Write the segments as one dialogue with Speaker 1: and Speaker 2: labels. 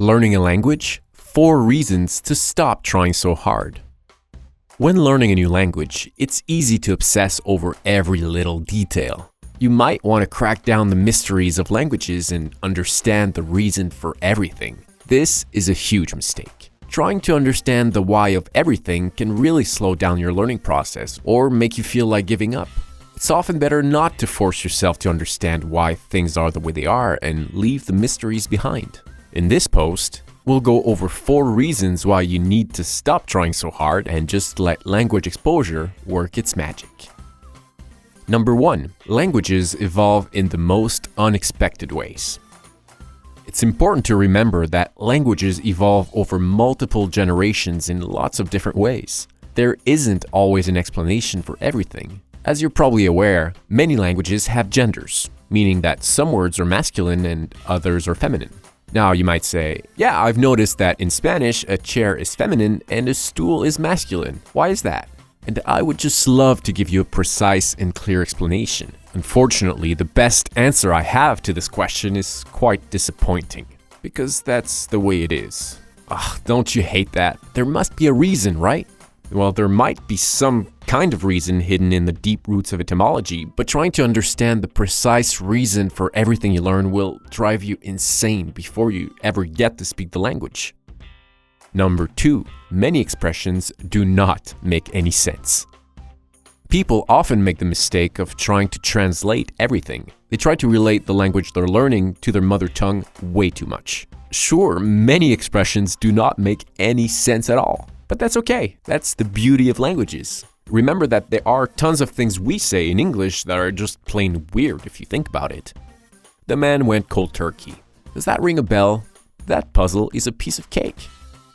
Speaker 1: Learning a language? 4 reasons to stop trying so hard. When learning a new language, it's easy to obsess over every little detail. You might want to crack down the mysteries of languages and understand the reason for everything. This is a huge mistake. Trying to understand the why of everything can really slow down your learning process or make you feel like giving up. It's often better not to force yourself to understand why things are the way they are and leave the mysteries behind. In this post, we'll go over 4 reasons why you need to stop trying so hard and just let language exposure work its magic. Number 1. Languages evolve in the most unexpected ways. It's important to remember that languages evolve over multiple generations in lots of different ways. There isn't always an explanation for everything. As you're probably aware, many languages have genders, meaning that some words are masculine and others are feminine. Now you might say, yeah, I've noticed that in Spanish, a chair is feminine and a stool is masculine. Why is that? And I would just love to give you a precise and clear explanation. Unfortunately, the best answer I have to this question is quite disappointing, because that's the way it is. Ugh, don't you hate that? There must be a reason, right? Well, there might be some kind of reason hidden in the deep roots of etymology, but trying to understand the precise reason for everything you learn will drive you insane before you ever get to speak the language. Number 2. Many expressions do not make any sense. People often make the mistake of trying to translate everything. They try to relate the language they're learning to their mother tongue way too much. Sure, many expressions do not make any sense at all. But that's okay. That's the beauty of languages. Remember that there are tons of things we say in English that are just plain weird if you think about it. The man went cold turkey. Does that ring a bell? That puzzle is a piece of cake.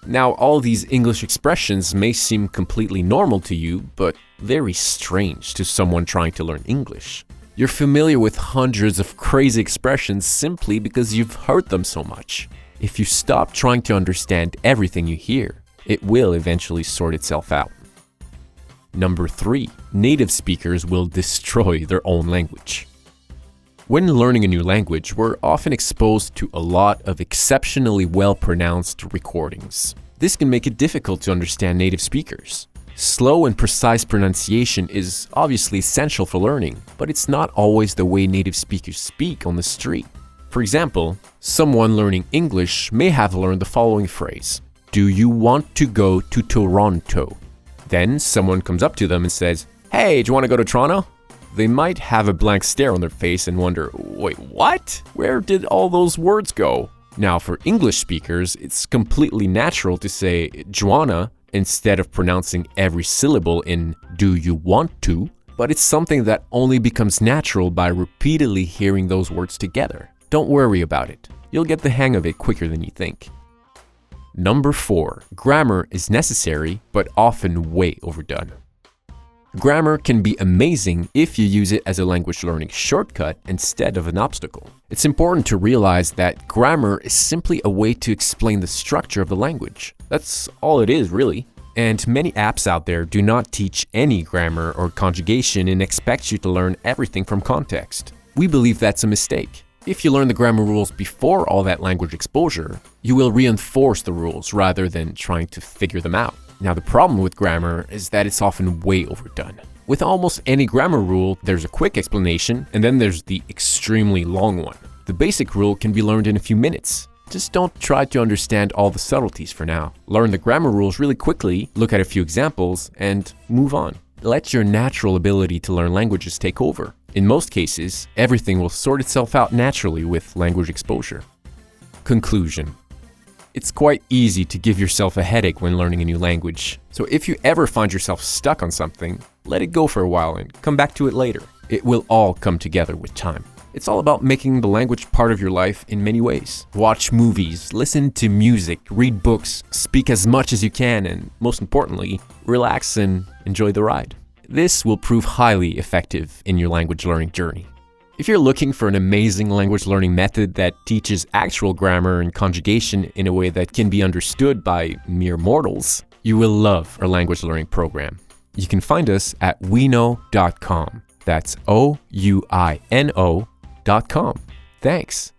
Speaker 1: Now, all these English expressions may seem completely normal to you, but very strange to someone trying to learn English. You're familiar with hundreds of crazy expressions simply because you've heard them so much. If you stop trying to understand everything you hear, it will eventually sort itself out. Number 3. Native speakers will destroy their own language. When learning a new language, we're often exposed to a lot of exceptionally well-pronounced recordings. This can make it difficult to understand native speakers. Slow and precise pronunciation is obviously essential for learning, but it's not always the way native speakers speak on the street. For example, someone learning English may have learned the following phrase: "Do you want to go to Toronto?" Then someone comes up to them and says, "Hey, do you want to go to Toronto?" They might have a blank stare on their face and wonder, wait, what? Where did all those words go? Now, for English speakers, it's completely natural to say Joanna instead of pronouncing every syllable in "do you want to?" But it's something that only becomes natural by repeatedly hearing those words together. Don't worry about it. You'll get the hang of it quicker than you think. Number 4. Grammar is necessary, but often way overdone. Grammar can be amazing if you use it as a language learning shortcut instead of an obstacle. It's important to realize that grammar is simply a way to explain the structure of the language. That's all it is, really. And many apps out there do not teach any grammar or conjugation and expect you to learn everything from context. We believe that's a mistake. If you learn the grammar rules before all that language exposure, you will reinforce the rules rather than trying to figure them out. Now, the problem with grammar is that it's often way overdone. With almost any grammar rule, there's a quick explanation, and then there's the extremely long one. The basic rule can be learned in a few minutes. Just don't try to understand all the subtleties for now. Learn the grammar rules really quickly, look at a few examples, and move on. Let your natural ability to learn languages take over. In most cases, everything will sort itself out naturally with language exposure. Conclusion. It's quite easy to give yourself a headache when learning a new language. So if you ever find yourself stuck on something, let it go for a while and come back to it later. It will all come together with time. It's all about making the language part of your life in many ways. Watch movies, listen to music, read books, speak as much as you can, and most importantly, relax and enjoy the ride. This will prove highly effective in your language learning journey. If you're looking for an amazing language learning method that teaches actual grammar and conjugation in a way that can be understood by mere mortals, you will love our language learning program. You can find us at weknow.com. That's OUINO.com. Thanks.